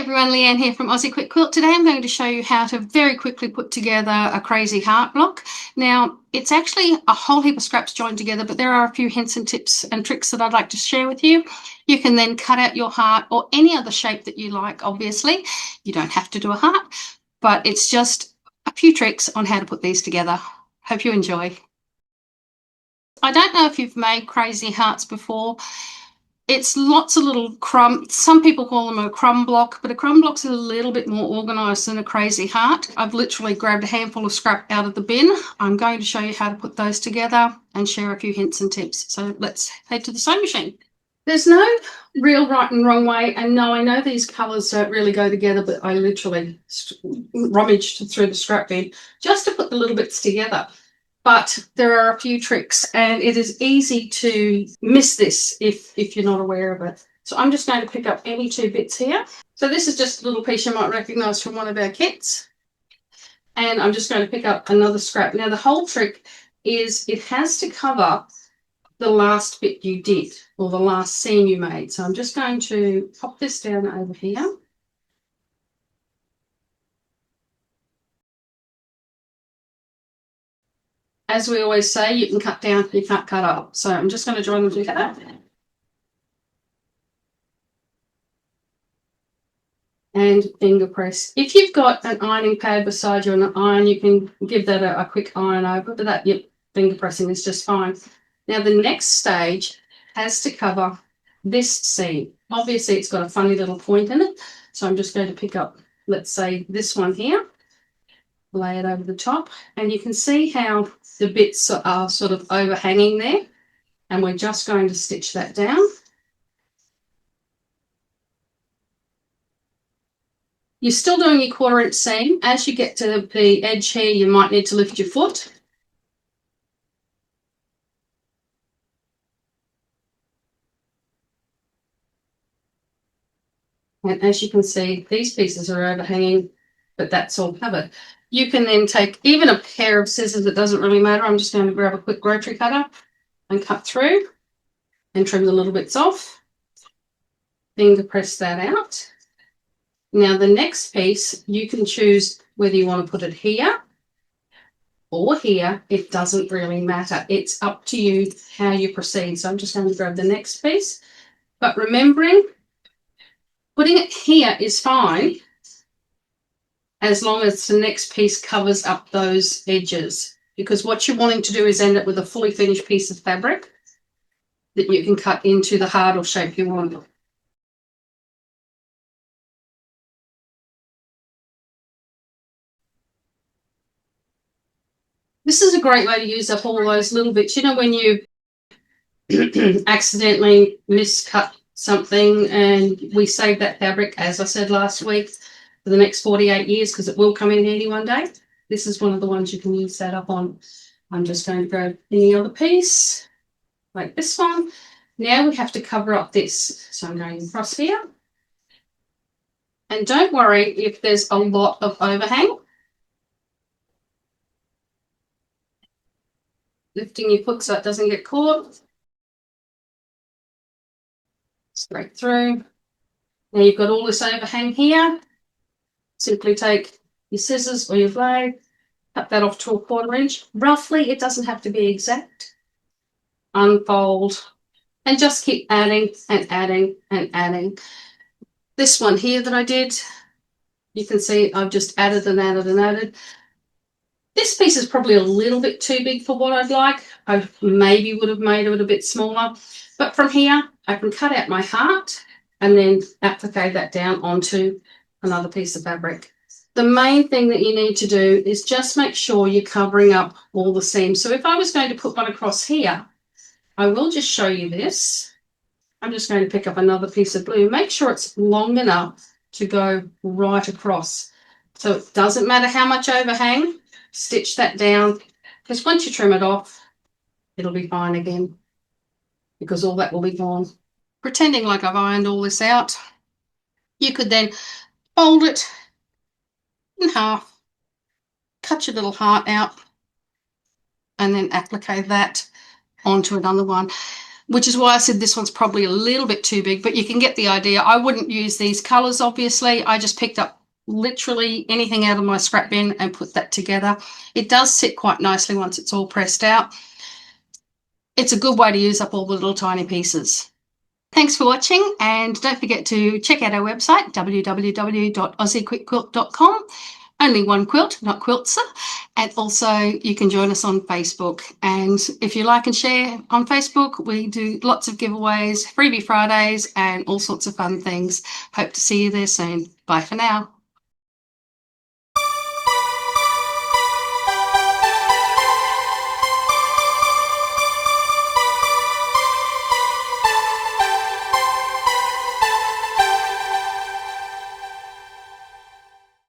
everyone, Leanne here from Aussie Quick Quilt. Today I'm going to show you how to very quickly put together a crazy heart block. Now, it's actually a whole heap of scraps joined together, but there are a few hints and tips and tricks that I'd like to share with you. You can then cut out your heart or any other shape that you like, obviously. You don't have to do a heart, but it's just a few tricks on how to put these together. Hope you enjoy. I don't know if you've made crazy hearts before. It's lots of little crumbs. Some people call them a crumb block, but a crumb block's a little bit more organised than a crazy heart. I've literally grabbed a handful of scrap out of the bin. I'm going to show you how to put those together and share a few hints and tips. So let's head to the sewing machine. There's no real right and wrong way, and no, I know these colours don't really go together, but I literally rummaged through the scrap bin just to put the little bits together. But there are a few tricks, and it is easy to miss this if you're not aware of it. So I'm just going to pick up any two bits here. So this is just a little piece you might recognise from one of our kits. And I'm just going to pick up another scrap. Now the whole trick is it has to cover the last bit you did, or the last seam you made. So I'm just going to pop this down over here. As we always say, you can cut down, you can't cut up. So I'm just going to join them together. And finger press. If you've got an ironing pad beside you and an iron, you can give that a quick iron over, but that finger pressing is just fine. Now the next stage has to cover this seam. Obviously it's got a funny little point in it. So I'm just going to pick up, let's say, this one here, lay it over the top, and you can see how the bits are sort of overhanging there, and we're just going to stitch that down. You're still doing your 1/4 inch seam. As you get to the edge here, you might need to lift your foot. And as you can see, these pieces are overhanging, but that's all covered. You can then take even a pair of scissors, it doesn't really matter. I'm just going to grab a quick rotary cutter and cut through and trim the little bits off. Finger press that out. Now the next piece, you can choose whether you want to put it here or here. It doesn't really matter. It's up to you how you proceed. So I'm just going to grab the next piece. But remembering, putting it here is fine as long as the next piece covers up those edges, because what you're wanting to do is end up with a fully finished piece of fabric that you can cut into the heart or shape you want. This is a great way to use up all those little bits. You know, when you accidentally miscut something and we save that fabric, as I said last week, for the next 48 years, because it will come in handy one day. This is one of the ones you can use that up on. I'm just going to grab any other piece, like this one. Now we have to cover up this. So I'm going across here. And don't worry if there's a lot of overhang. Lifting your foot so it doesn't get caught. Straight through. Now you've got all this overhang here. Simply take your scissors or your blade, cut that off to a 1/4 inch. Roughly, it doesn't have to be exact. Unfold and just keep adding and adding and adding. This one here that I did, you can see I've just added and added and added. This piece is probably a little bit too big for what I'd like. I maybe would have made it a bit smaller. But from here, I can cut out my heart and then apply that down onto another piece of fabric. The main thing that you need to do is just make sure you're covering up all the seams. So if I was going to put one across here, I will just show you this. I'm just going to pick up another piece of blue. Make sure it's long enough to go right across. So it doesn't matter how much overhang, stitch that down, because once you trim it off, it'll be fine again, because all that will be gone. Pretending like I've ironed all this out, you could then fold it in half, cut your little heart out, and then apply that onto another one. which is why I said this one's probably a little bit too big, but you can get the idea. I wouldn't use these colors, obviously. I just picked up literally anything out of my scrap bin and put that together. It does sit quite nicely once it's all pressed out. It's a good way to use up all the little tiny pieces. Thanks for watching, and don't forget to check out our website, www.aussiequickquilt.com. Only one quilt, not quiltser. And also you can join us on Facebook. And if you like and share on Facebook, we do lots of giveaways, freebie Fridays, and all sorts of fun things. Hope to see you there soon. Bye for now.